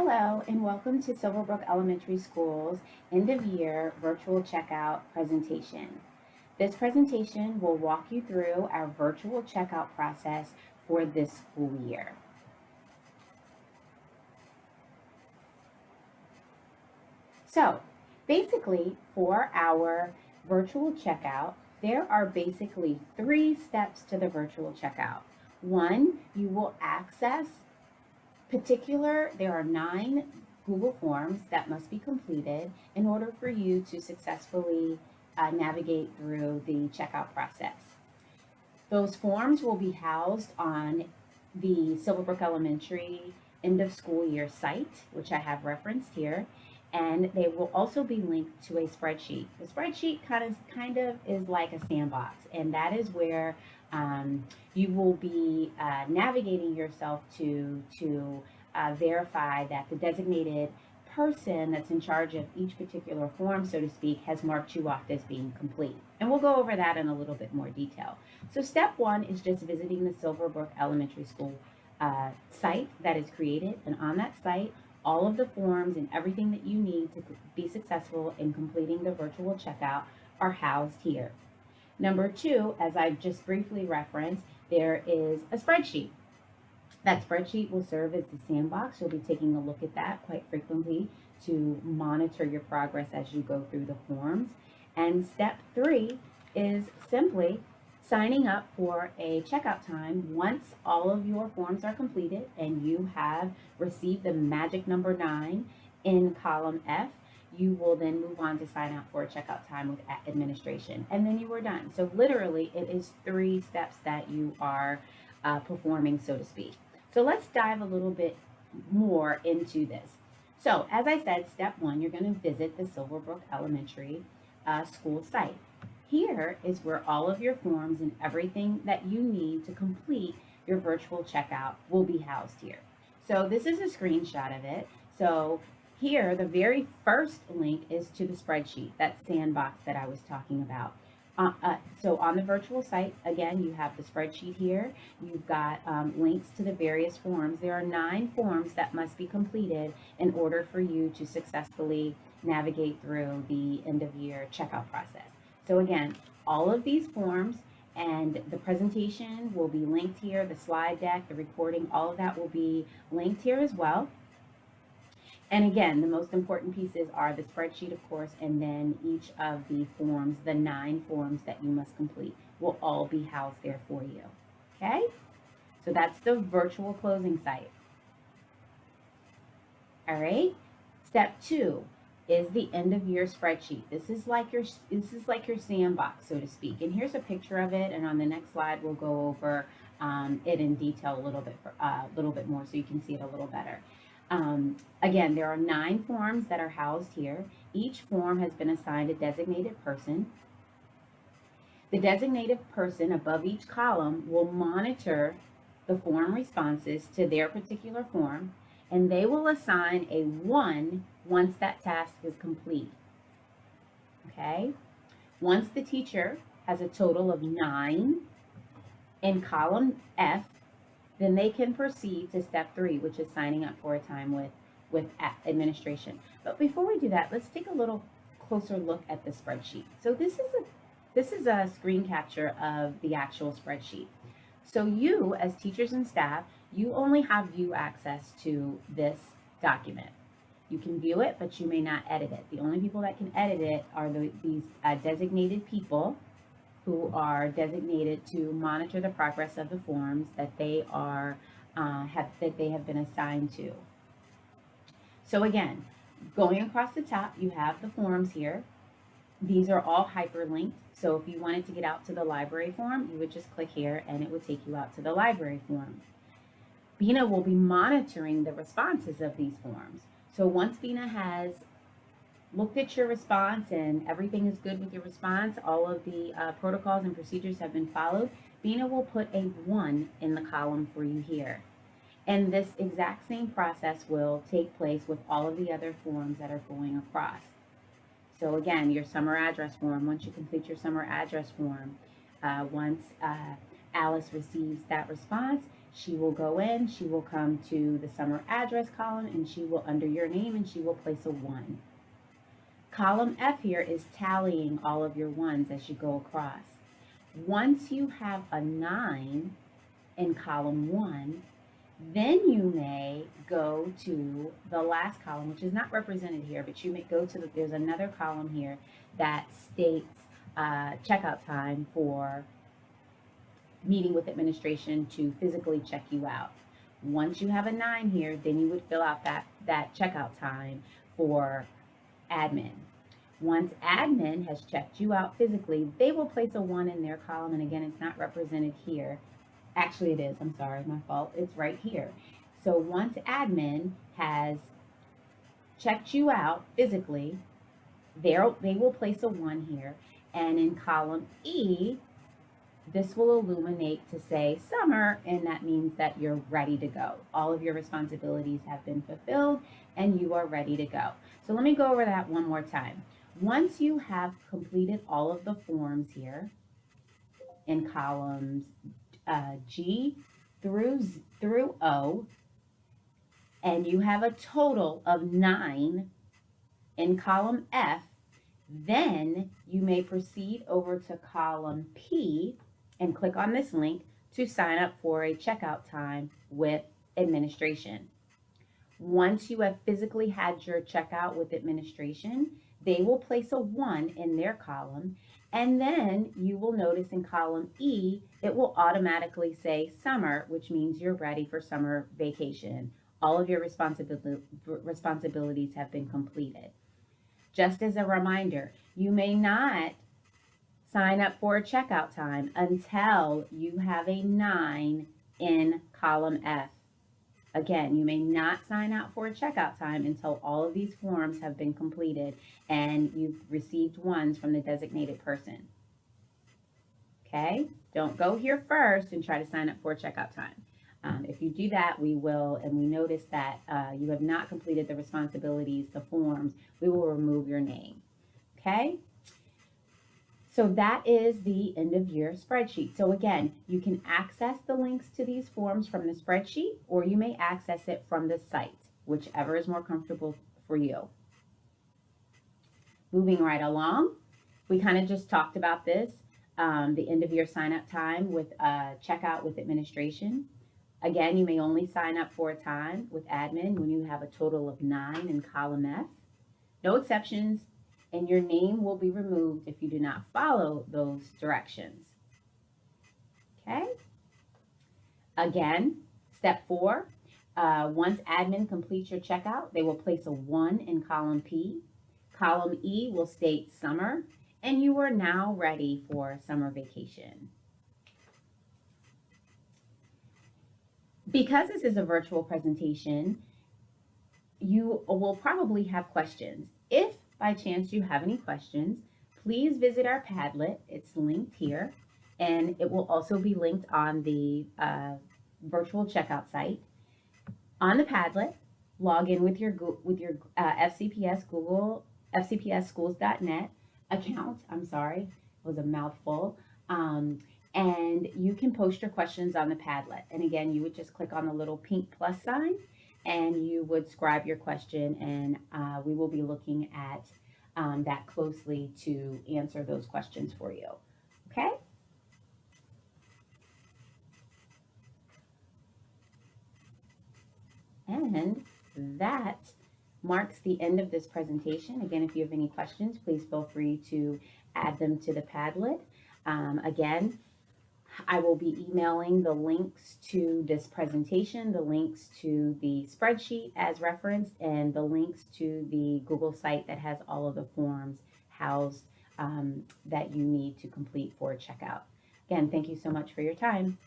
Hello and welcome to Silverbrook Elementary School's end of year virtual checkout presentation. This presentation will walk you through our virtual checkout process for this school year. So basically for our virtual checkout, there are basically 3 steps to the virtual checkout. One, you will access there are 9 Google Forms that must be completed in order for you to successfully navigate through the checkout process. Those forms will be housed on the Silverbrook Elementary end of school year site, which I have referenced here, and they will also be linked to a spreadsheet. The spreadsheet kind of is like a sandbox, and that is where you will be navigating yourself to verify that the designated person that's in charge of each particular form, so to speak, has marked you off as being complete. And we'll go over that in a little bit more detail. So step 1 is just visiting the Silverbrook Elementary School site that is created, and on that site, all of the forms and everything that you need to be successful in completing the virtual checkout are housed here. Number 2, as I just briefly referenced, there is a spreadsheet. That spreadsheet will serve as the sandbox. You'll be taking a look at that quite frequently to monitor your progress as you go through the forms. And step 3 is simply signing up for a checkout time once all of your forms are completed and you have received the magic number 9 in column F. You will then move on to sign up for a checkout time with administration, and then you are done. So literally it is 3 steps that you are performing, so to speak. So let's dive a little bit more into this. So as I said, step 1, you're going to visit the Silverbrook Elementary school site. Here is where all of your forms and everything that you need to complete your virtual checkout will be housed here. So this is a screenshot of it. So here, the very first link is to the spreadsheet, that sandbox that I was talking about. So on the virtual site, again, you have the spreadsheet here. You've got links to the various forms. There are 9 forms that must be completed in order for you to successfully navigate through the end of year checkout process. So again, all of these forms and the presentation will be linked here. The slide deck, the recording, all of that will be linked here as well. And again, the most important pieces are the spreadsheet, of course, and then each of the forms, the 9 forms that you must complete, will all be housed there for you. Okay? So that's the virtual closing site. All right? Step 2 is the end of year spreadsheet. This is like your sandbox, so to speak. And here's a picture of it, and on the next slide we'll go over it in detail a little bit more so you can see it a little better. Again, there are 9 forms that are housed here. Each form has been assigned a designated person. The designated person above each column will monitor the form responses to their particular form, and they will assign a 1 once that task is complete. Okay? Once the teacher has a total of 9 in column F, then they can proceed to step 3, which is signing up for a time with administration. But before we do that, let's take a little closer look at the spreadsheet. So this is a screen capture of the actual spreadsheet. So you, as teachers and staff, you only have view access to this document. You can view it, but you may not edit it. The only people that can edit it are these designated people who are designated to monitor the progress of the forms that they have been assigned to. So again, going across the top, you have the forms here. These are all hyperlinked. So if you wanted to get out to the library form, you would just click here and it would take you out to the library form. Bina will be monitoring the responses of these forms. So once Bina has looked at your response and everything is good with your response, all of the protocols and procedures have been followed, Bina will put a 1 in the column for you here. And this exact same process will take place with all of the other forms that are going across. So again, your summer address form, once you complete your summer address form, once Alice receives that response, She will go in, she will come to the summer address column, and she will, under your name, and she will place a 1. Column F here is tallying all of your ones as you go across. Once you have a 9 in column 1, then you may go to the last column, which is not represented here, but you may go to there's another column here that states checkout time for meeting with administration to physically check you out. Once you have a 9 here, then you would fill out that checkout time for admin. Once admin has checked you out physically, they will place a 1 in their column, and again, it's not represented here. Actually, it is. I'm sorry, my fault. It's right here. So once admin has checked you out physically, they will place a 1 here. And in column E, this will illuminate to say summer, and that means that you're ready to go. All of your responsibilities have been fulfilled, and you are ready to go. So let me go over that one more time. Once you have completed all of the forms here in columns G through O, and you have a total of 9 in column F, then you may proceed over to column P and click on this link to sign up for a checkout time with administration. Once you have physically had your checkout with administration, they will place a 1 in their column, and then you will notice in column E, it will automatically say summer, which means you're ready for summer vacation. All of your responsibilities have been completed. Just as a reminder, you may not sign up for a checkout time until you have a 9 in column F. Again, you may not sign out for a checkout time until all of these forms have been completed and you've received 1s from the designated person. Okay? Don't go here first and try to sign up for a checkout time. If you do that, we will, and we notice that you have not completed the responsibilities, the forms, we will remove your name. Okay? So that is the end of year spreadsheet. So again, you can access the links to these forms from the spreadsheet, or you may access it from the site, whichever is more comfortable for you. Moving right along, we kind of just talked about this, the end of year sign up time with checkout with administration. Again, you may only sign up for a time with admin when you have a total of 9 in column F. No exceptions, and your name will be removed if you do not follow those directions. Okay? Again, step 4, once admin completes your checkout, they will place a 1 in column P. Column E will state summer, and you are now ready for summer vacation. Because this is a virtual presentation, you will probably have questions. If by chance you have any questions, please visit our Padlet. It's linked here, and it will also be linked on the virtual checkout site. On the Padlet, log in with your FCPS FCPSschools.net account. I'm sorry, it was a mouthful. And you can post your questions on the Padlet. And again, you would just click on the little pink plus sign and you would scribe your question, and we will be looking at that closely to answer those questions for you. Okay? And that marks the end of this presentation. Again, if you have any questions, please feel free to add them to the Padlet. Again, I will be emailing the links to this presentation, the links to the spreadsheet as referenced, and the links to the Google site that has all of the forms housed that you need to complete for checkout. Again, thank you so much for your time.